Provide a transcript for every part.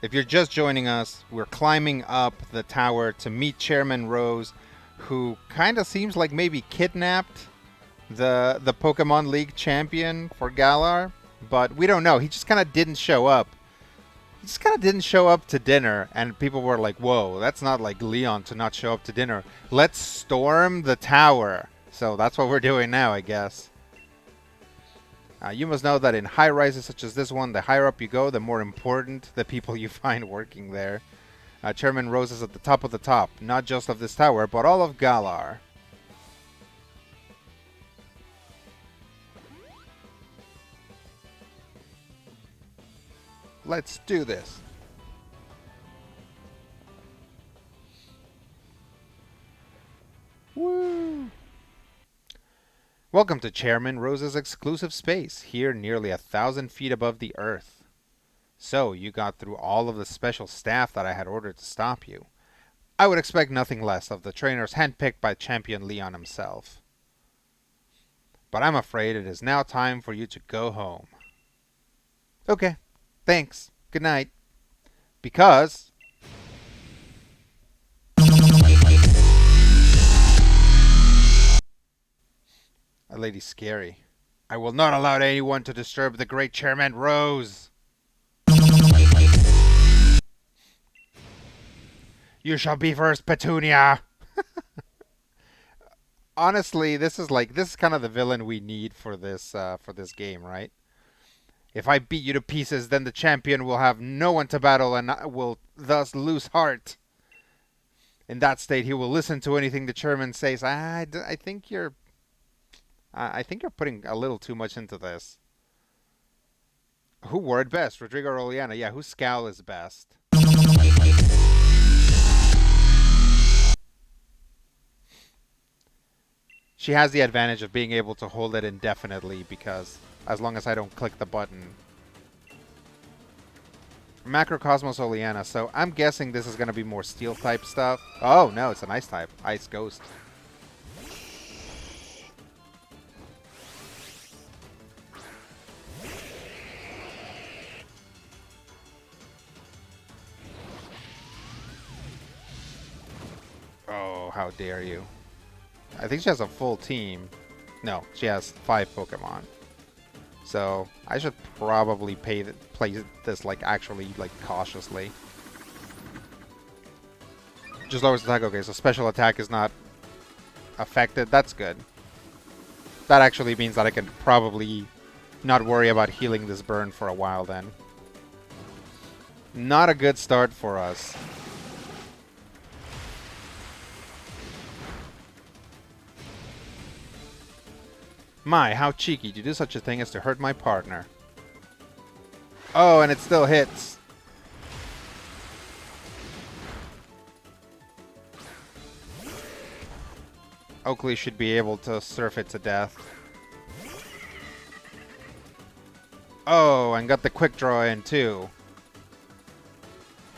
If you're just joining us, we're climbing up the tower to meet Chairman Rose, who kind of seems like maybe kidnapped the Pokemon League champion for Galar, but we don't know. He just kind of didn't show up. He just kind of didn't show up to dinner, and people were like, whoa, that's not like Leon to not show up to dinner. Let's storm the tower. So that's what we're doing now, I guess. You must know that in high rises such as this one, the higher up you go, the more important the people you find working there. Chairman Rose is at the top, not just of this tower, but all of Galar. Let's do this. Woo! Welcome to Chairman Rose's exclusive space, here nearly 1,000 feet above the earth. So, you got through all of the special staff that I had ordered to stop you. I would expect nothing less of the trainers handpicked by Champion Leon himself. But I'm afraid it is now time for you to go home. Okay, thanks. Good night. Because... A lady scary. I will not allow anyone to disturb the great Chairman Rose. You shall be first, Petunia. Honestly, this is kind of the villain we need for this game, right? If I beat you to pieces, then the champion will have no one to battle and will thus lose heart. In that state, he will listen to anything the chairman says. I think you're putting a little too much into this. Who wore it best? Rodrigo or Oleana? Yeah, whose scowl is best? She has the advantage of being able to hold it indefinitely because as long as I don't click the button. Macrocosmos Oleana, so I'm guessing this is going to be more steel type stuff. Oh, no, it's an ice type. Ice Ghost. Oh, how dare you. I think she has a full team. No, she has 5 Pokemon. So I should probably play this actually cautiously. Just lowers attack. Okay, so special attack is not affected. That's good. That actually means that I can probably not worry about healing this burn for a while then. Not a good start for us. My, how cheeky to do such a thing as to hurt my partner. Oh, and it still hits. Oakley should be able to surf it to death. Oh, and got the quick draw in too.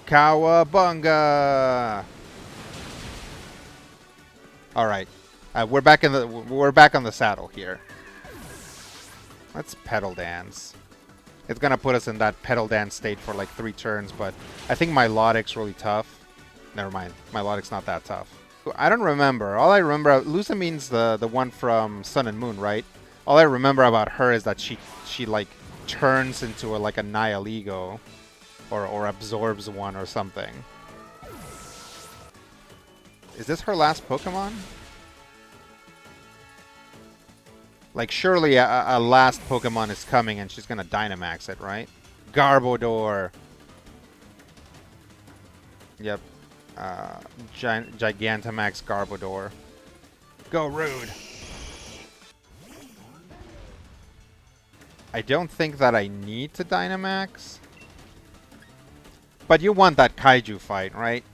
Cowabunga! All right, we're back on the saddle here. Let's pedal dance. It's gonna put us in that pedal dance state for like 3 turns, but I think my Milotic's really tough. Never mind, my Milotic's not that tough. I don't remember. All I remember, Lusa means the one from Sun and Moon, right? All I remember about her is that she like turns into like a Nihilego, or absorbs one or something. Is this her last Pokemon? Like, surely a last Pokemon is coming and she's gonna Dynamax it, right? Garbodor. Yep. Gigantamax Garbodor. Go Rude. I don't think that I need to Dynamax. But you want that Kaiju fight, right?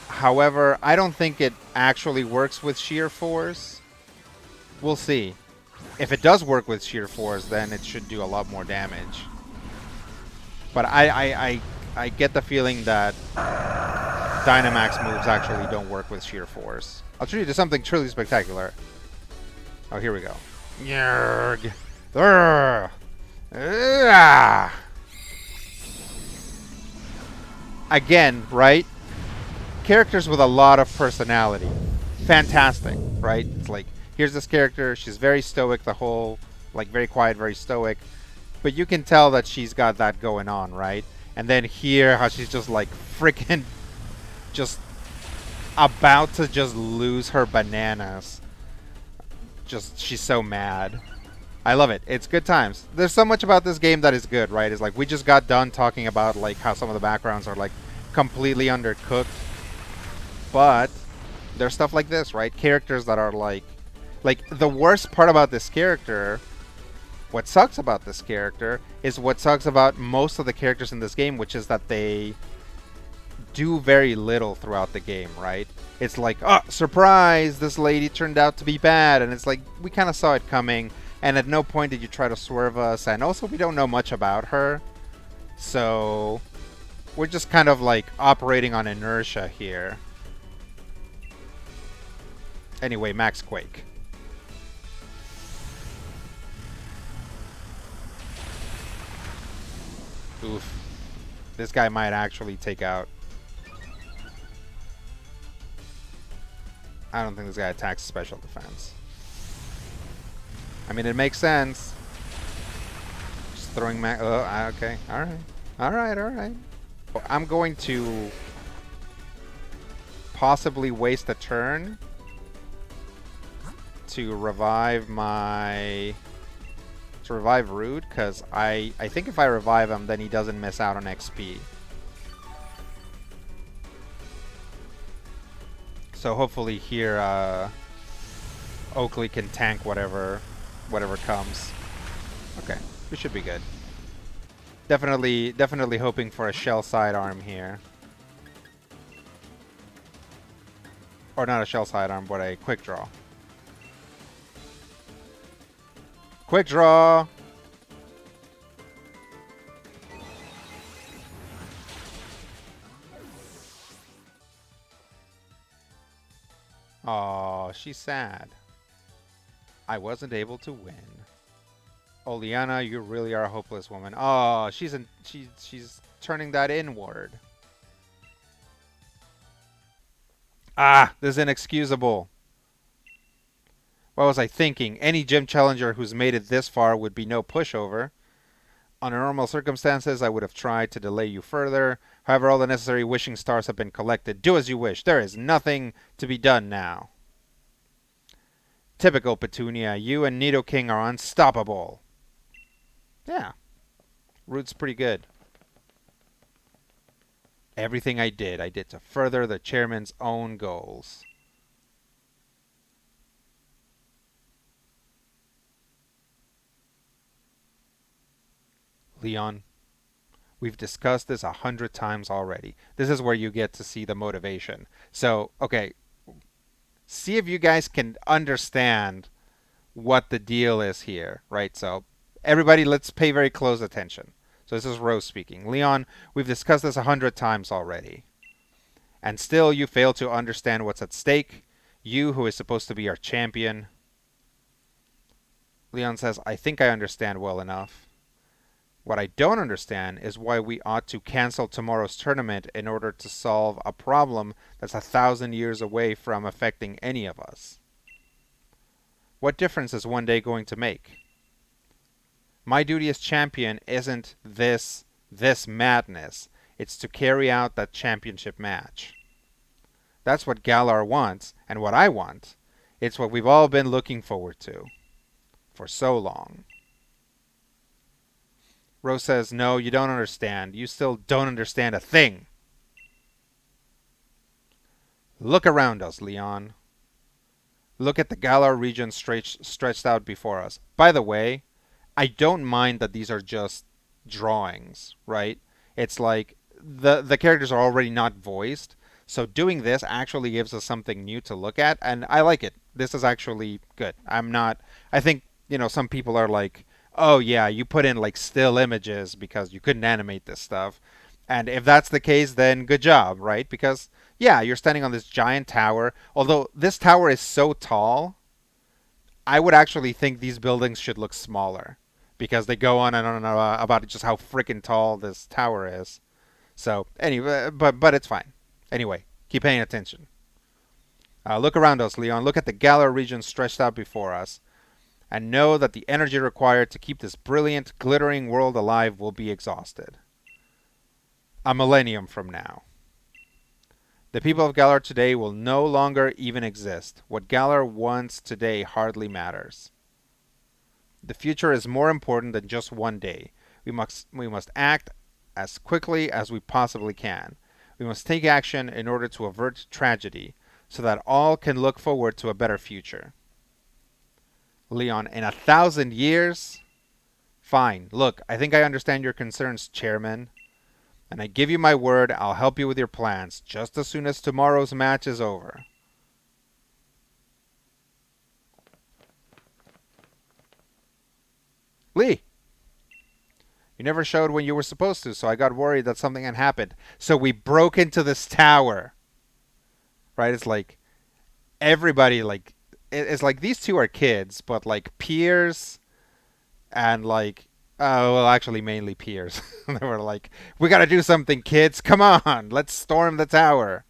However, I don't think it actually works with Sheer Force. We'll see. If it does work with Sheer Force, then it should do a lot more damage. But I get the feeling that Dynamax moves actually don't work with Sheer Force. I'll treat you to something truly spectacular. Oh, here we go. Yerg. again, right? Characters with a lot of personality. Fantastic, right? It's like, here's this character, she's very stoic, the whole, like, very quiet, very stoic. But you can tell that she's got that going on, right? And then here, how she's just like freaking just about to just lose her bananas. Just, she's so mad. I love it. It's good times. There's so much about this game that is good, right? It's like we just got done talking about like how some of the backgrounds are like completely undercooked. But there's stuff like this, right? Characters that are like the worst part about this character, what sucks about this character is what sucks about most of the characters in this game, which is that they do very little throughout the game, right? It's like, oh, surprise, this lady turned out to be bad, and it's like, we kind of saw it coming, and at no point did you try to swerve us, and also we don't know much about her, so we're just kind of like operating on inertia here. Anyway, Max Quake. Oof. This guy might actually take out... I don't think this guy attacks special defense. I mean, it makes sense. Just throwing max... okay. Alright. Alright, alright. I'm going to possibly waste a turn to revive my... to revive Rude, because I think if I revive him, then he doesn't miss out on XP. So hopefully here, Oakley can tank whatever comes. Okay, we should be good. Definitely hoping for a shell sidearm here. Or not a shell sidearm, but a quick draw. Quick draw! Aw, she's sad. I wasn't able to win. Oleana, you really are a hopeless woman. Oh, she's turning that inward. Ah, this is inexcusable. What was I thinking? Any gym challenger who's made it this far would be no pushover. Under normal circumstances, I would have tried to delay you further. However, all the necessary wishing stars have been collected. Do as you wish. There is nothing to be done now. Typical Petunia. You and Nidoking are unstoppable. Yeah. Root's pretty good. Everything I did to further the chairman's own goals. Leon, we've discussed this 100 times already. This is where you get to see the motivation. So, okay, see if you guys can understand what the deal is here, right? So, everybody, let's pay very close attention. So this is Rose speaking. Leon, we've discussed this 100 times already. And still you fail to understand what's at stake. You, who is supposed to be our champion. Leon says, I think I understand well enough. What I don't understand is why we ought to cancel tomorrow's tournament in order to solve a problem that's 1,000 years away from affecting any of us. What difference is one day going to make? My duty as champion isn't this madness. It's to carry out that championship match. That's what Galar wants, and what I want. It's what we've all been looking forward to. For so long. Rose says, no, you don't understand. You still don't understand a thing. Look around us, Leon. Look at the Galar region stretched out before us. By the way, I don't mind that these are just drawings, right? It's like the characters are already not voiced, so doing this actually gives us something new to look at, and I like it. This is actually good. I think, some people are like, oh yeah, you put in like still images because you couldn't animate this stuff. And if that's the case, then good job, right? Because, yeah, you're standing on this giant tower. Although this tower is so tall, I would actually think these buildings should look smaller. Because they go on and on about just how freaking tall this tower is. So anyway, but it's fine. Anyway, keep paying attention. Look around us, Leon. Look at the Galar region stretched out before us, and know that the energy required to keep this brilliant, glittering world alive will be exhausted. A millennium from now. The people of Galar today will no longer even exist. What Galar wants today hardly matters. The future is more important than just one day. We must act as quickly as we possibly can. We must take action in order to avert tragedy, so that all can look forward to a better future. Leon, in 1,000 years? Fine. Look, I think I understand your concerns, Chairman. And I give you my word I'll help you with your plans just as soon as tomorrow's match is over. Lee, you never showed when you were supposed to, so I got worried that something had happened. So we broke into this tower. Right? It's like everybody like it's like these two are kids, but like peers and like well actually mainly peers. They were like, we gotta do something, kids. Come on, let's storm the tower.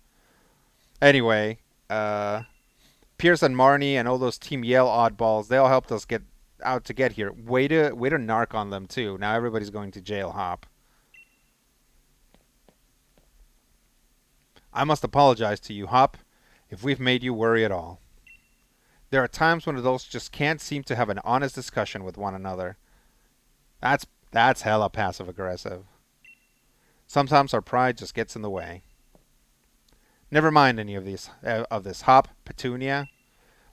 Anyway, Pierce and Marnie and all those Team Yell oddballs, they all helped us get out to get here. Way to narc on them too. Now everybody's going to jail, Hop. I must apologize to you, Hop, if we've made you worry at all. There are times when adults just can't seem to have an honest discussion with one another. That's hella passive aggressive. Sometimes our pride just gets in the way. Never mind any of these of this, Hop, Petunia.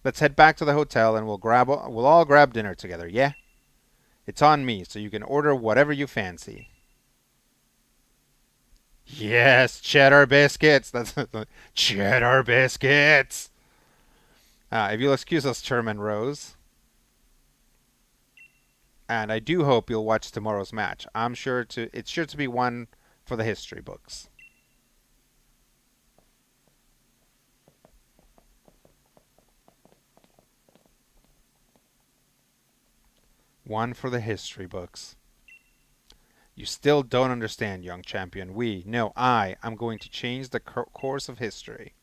Let's head back to the hotel and we'll all grab dinner together, yeah? It's on me, so you can order whatever you fancy. Yes, cheddar biscuits. That's cheddar biscuits. If you'll excuse us, Chairman Rose, and I do hope you'll watch tomorrow's match. It's sure to be one for the history books. One for the history books. You still don't understand, young champion. No, I am going to change the course of history.